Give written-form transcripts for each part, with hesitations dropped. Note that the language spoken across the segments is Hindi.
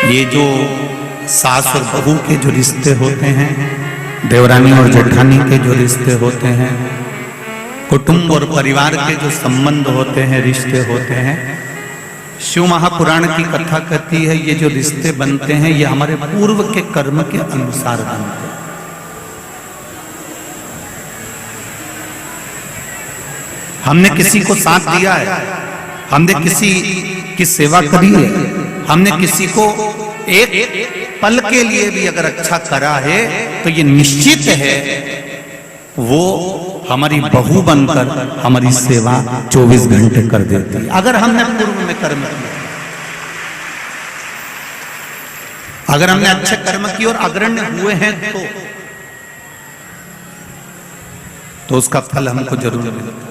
ये जो सास और बहू के जो रिश्ते होते हैं, देवरानी और जेठानी के जो रिश्ते होते हैं, कुटुंब और परिवार के जो संबंध होते हैं, रिश्ते होते हैं, शिव महापुराण की कथा कहती है ये जो रिश्ते बनते हैं ये हमारे पूर्व के कर्म के अनुसार बनते हैं। हमने किसी को साथ दिया है, हमने किसी की सेवा करी है, हमने किसी को एक पल के लिए भी अगर अच्छा करा है तो ये निश्चित है वो हमारी बहू बनकर हमारी सेवा 24 घंटे कर देती है, अगर हमने पूर्व में कर्म किया, अगर हमने अच्छे कर्म किए और अग्रण्य हुए हैं तो उसका फल हमको जरूर मिलेगा।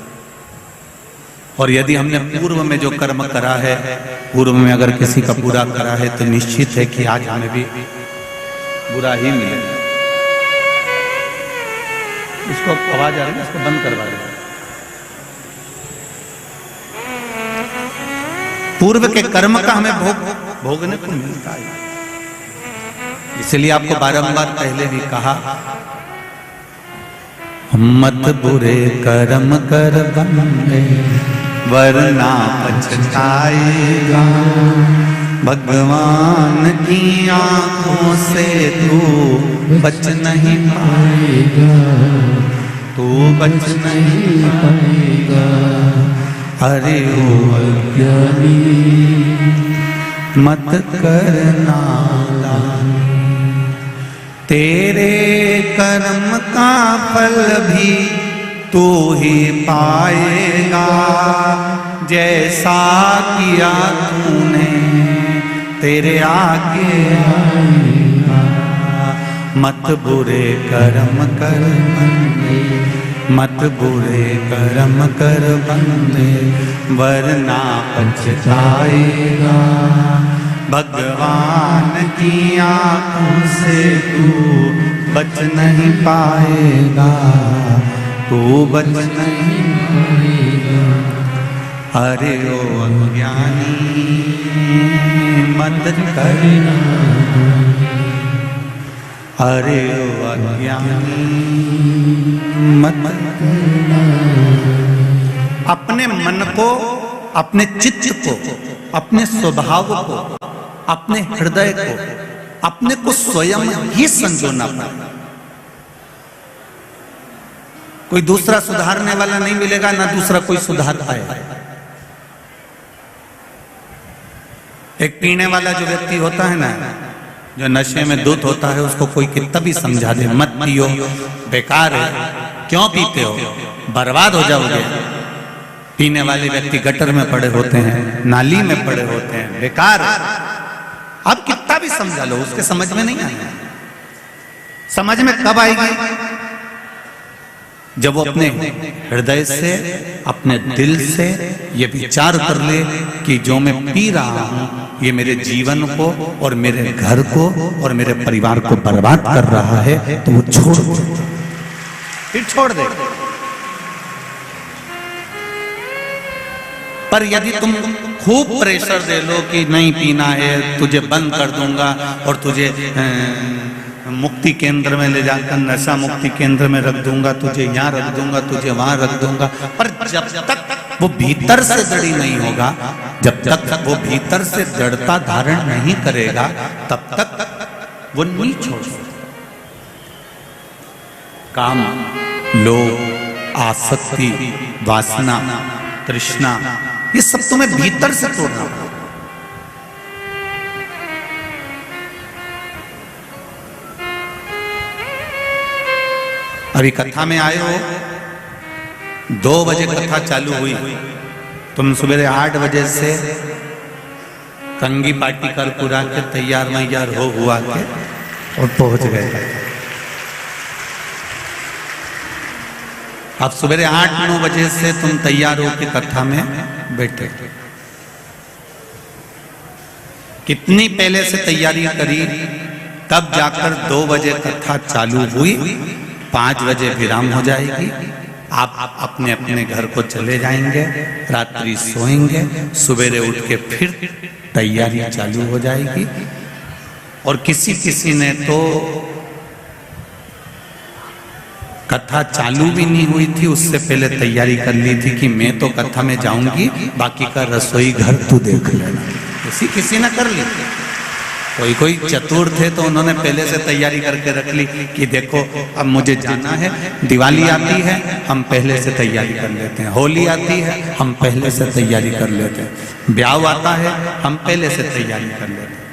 और यदि हमने पूर्व में जो कर्म करा है, पूर्व में अगर किसी का बुरा करा है तो निश्चित है कि आज हमें भी बुरा ही मिलेगा। इसको आवाज आ रही है, इसको बंद करवा दो। पूर्व के कर्म का हमें भोगने को मिलता है। इसलिए आपको बारंबार पहले भी कहा, मत बुरे कर्म कर बंदे वरना पछताएगा, भगवान की आंखों से तू बच नहीं पाएगा, तू बच नहीं पाएगा। अरे ओ अज्ञानी मत करना दानी, तेरे कर्म का फल भी तू ही पाएगा, जैसा किया तूने तेरे आगे आएगा। मत बुरे कर्म कर बंदे, मत बुरे कर्म कर बंदे वरना पछताएगा, भगवान की आंखों से तू बच नहीं पाएगा, तू बच नहीं पाएगा। अरे ओ अज्ञानी मत करना, अरे ओ अज्ञानी मत करना। अपने मन को, अपने चित्त को, अपने स्वभाव को, अपने हृदय को, अपने को स्वयं ही संजोना पड़ेगा। कोई दूसरा सुधारने वाला नहीं मिलेगा, ना दूसरा कोई सुधार पाएगा। एक पीने वाला जो व्यक्ति होता है ना, जो नशे में धुत होता है, उसको कोई कितना भी समझा दे मत पियो, बेकार है, क्यों पीते हो, बर्बाद हो जाओगे। पीने वाले व्यक्ति गटर में पड़े होते हैं, नाली में पड़े होते हैं, बेकार है। अब कितना भी समझा लो उसके समझ में नहीं आएगा। समझ में कब आएगी? जब वो अपने हृदय से, अपने दिल से ये विचार कर ले कि जो मैं पी रहा हूं ये मेरे जीवन को और मेरे घर को और मेरे परिवार को बर्बाद कर रहा है, तो वो छोड़ दे, फिर छोड़ दे। पर यदि तुम खूब प्रेशर दे लो कि नहीं पीना है, तुझे बंद कर दूंगा और तुझे मुक्ति केंद्र में ले जाकर नशा मुक्ति केंद्र में रख दूंगा, तुझे यहाँ रख दूंगा, तुझे वहां रख दूंगा, पर जब तक वो भीतर से दृढ़ नहीं होगा, जब तक वो भीतर से दृढ़ता धारण नहीं करेगा, तब तक वो नहीं छोड़ सकता। काम, लोभ, आसक्ति, वासना, तृष्णा, ये सब तुम्हें भीतर से तोड़ना होगा। अभी कथा में आए हो, 2 बजे कथा चालू हुई, तुम सुबह 8 बजे से कंगी पार्टी कर पूरा के तैयार मैयार हो हुआ के और पहुंच गए। अब सुबह 8-9 बजे से तुम तैयार हो के कथा में बैठे। कितनी पहले से तैयारी करी, तब जाकर 2 बजे कथा चालू हुई, 5 बजे विराम हो जाएगी। आप अपने अपने घर को चले जाएंगे, रात्रि सोएंगे, सवेरे उठ के फिर तैयारी चालू हो जाएगी। और किसी किसी ने तो कथा चालू भी नहीं हुई थी उससे पहले तैयारी कर ली थी कि मैं तो कथा में जाऊंगी, बाकी का रसोई घर तू देख लेना। किसी ने कर ली। कोई चतुर थे तो उन्होंने पहले से तैयारी करके रख ली कि देखो अब मुझे जाना है, दिवाली आती है हम पहले से तैयारी कर लेते हैं, होली आती है हम पहले से तैयारी कर लेते हैं, ब्याह आता है हम पहले से तैयारी कर लेते हैं,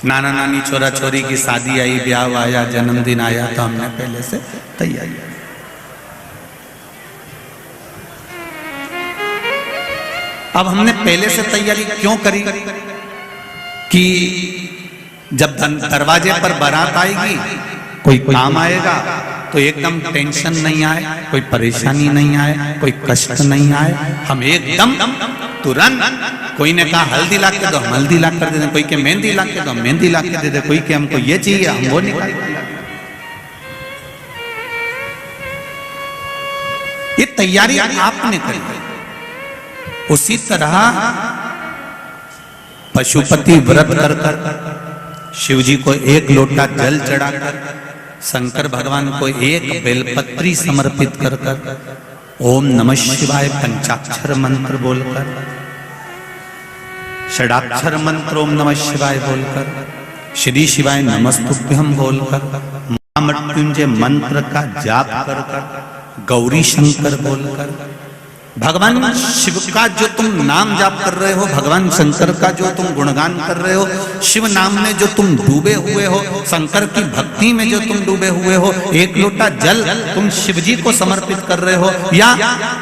नाना नानी छोरा छोरी की शादी आई, ब्याह आया, जन्मदिन आया तो हमने पहले से तैयारी। अब हमने पहले से तैयारी क्यों करी कि जब दरवाजे पर बारात आएगी, कोई काम आएगा तो एकदम टेंशन नहीं आए, कोई परेशानी नहीं आए, कोई कष्ट नहीं आए, हम एकदम तुरंत, कोई ने कहा हल्दी ला के दो हम हल्दी ला कर दे दें, कोई के मेहंदी ला के दो हम मेहंदी ला के दे दें, कोई के हमको ये चाहिए हम वो निकाल। ये तैयारी आपने करी। उसी तरह पशुपति व्रत कर शिव जी को एक लोटा जल चढ़ाकर, शंकर भगवान को एक बेलपत्री समर्पित कर ओम नमः शिवाय पंचाक्षर मंत्र बोलकर, षडाक्षर मंत्र ओम नमः शिवाय बोलकर, श्री शिवाय नमस्तुभ्यम बोलकर, महामृत्युंजय मंत्र का जाप कर गौरी शंकर बोलकर, भगवान शिव का जो तुम नाम जाप कर रहे हो, भगवान शंकर का जो तुम गुणगान कर रहे हो, शिव नाम में जो तुम डूबे हुए हो, शंकर की भक्ति में जो तुम डूबे हुए हो, एक लोटा जल तुम शिव जी को समर्पित कर रहे हो या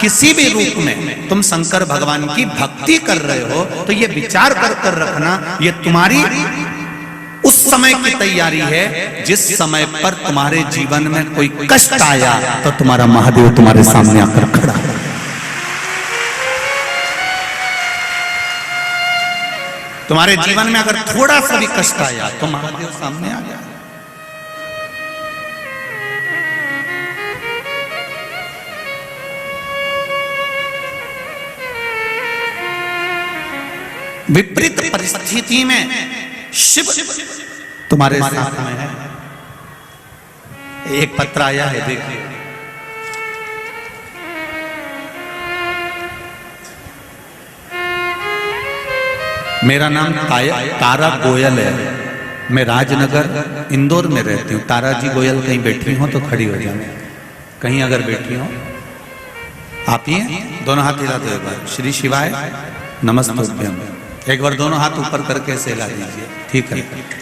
किसी भी रूप में तुम शंकर भगवान की भक्ति कर रहे हो, तो ये विचार कर रखना, ये तुम्हारी उस समय की तैयारी है जिस समय पर तुम्हारे जीवन में कोई कष्ट आया तो तुम्हारा महादेव तुम्हारे सामने आकर खड़ा है। तुम्हारे जीवन में अगर थोड़ा सा भी कष्ट आया तो महादेव सामने आ गया। विपरीत परिस्थिति में शिव तुम्हारे साथ में है। एक पत्र आया है, देखिए। मेरा नाम तारा गोयल है, मैं राजनगर इंदौर में रहती हूँ। तारा जी गोयल कहीं बैठी हो तो खड़ी हो जाए, कहीं अगर बैठी हो आप ही दोनों हाथ हिला दो एक बार, श्री शिवाय नमस्तुभ्यम, एक बार दोनों हाथ ऊपर करके ऐसे हिला दीजिए, ठीक है।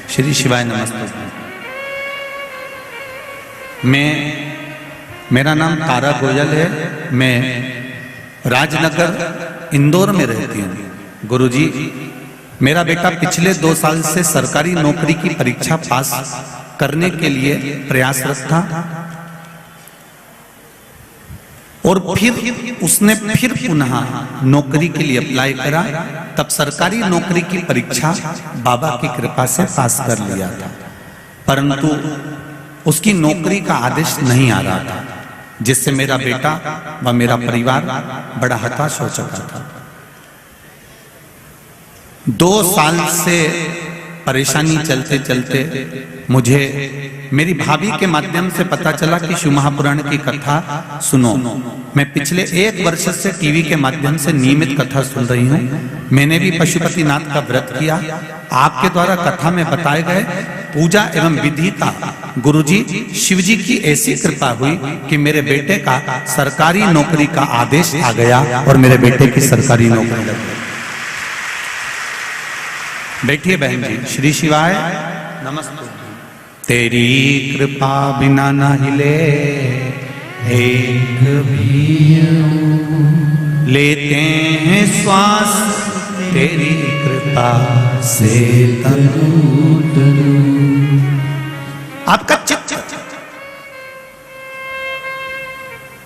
श्री शिवाय नमस्तुभ्यम। मेरा नाम तारा गोयल है, मैं राजनगर इंदौर में रहती हूँ। गुरुजी, मेरा बेटा पिछले 2 साल से सरकारी नौकरी की परीक्षा पास करने के लिए प्रयासरत था और फिर उसने फिर पुनः नौकरी के लिए अप्लाई करा। तब सरकारी नौकरी की परीक्षा बाबा की कृपा से पास कर लिया था, परंतु उसकी नौकरी का आदेश नहीं आ रहा था, जिससे मेरा बेटा व मेरा परिवार बड़ा हताश हो चुका था। 2 साल से परेशानी चलते चलते मुझे मेरी भाभी के माध्यम से पता चला कि शिव महापुराण की कथा सुनो। मैं पिछले 1 वर्ष से टीवी के माध्यम से नियमित कथा सुन रही हूँ। मैंने भी पशुपतिनाथ का व्रत किया। आपके द्वारा कथा में बताए गए पूजा एवं विधि का गुरुजी शिवजी की ऐसी कृपा हुई कि मेरे बेटे का सरकारी नौकरी का आदेश आ गया और मेरे बेटे की सरकारी नौकरी लग गई। बैठिए बहन जी। श्री शिवाय नमस्ते। तेरी कृपा बिना ना हिले एक भी, लेते हैं श्वास तेरी कृपा से तनु तनु। आपका चित्त,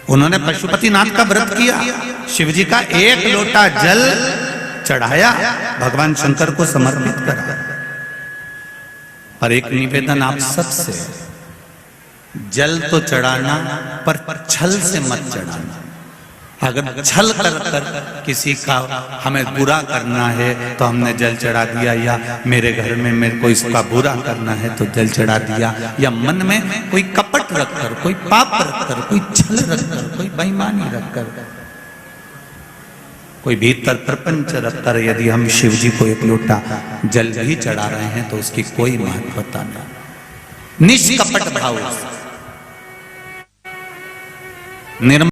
उन्होंने पशुपतिनाथ का व्रत किया, शिवजी का 1 लोटा जल चढ़ाया, भगवान शंकर को समर्पित करा। पर एक निवेदन आप सबसे, जल तो चढ़ाना पर छल से मत चढ़ाना। अगर छल कर कर किसी का हमें बुरा करना है तो हमने जल चढ़ा दिया, या मेरे घर में मेरे को इसका बुरा करना है तो जल चढ़ा दिया, या मन में कोई कपट रखकर, कोई पाप रखकर, कोई छल रखकर, कोई बेईमानी रखकर, कोई भीतर प्रपंच रखकर यदि हम शिव जी को एक लोटा जल भी चढ़ा रहे हैं तो उसकी कोई महत्वता नहीं। निष्कपट भाव, निर्मल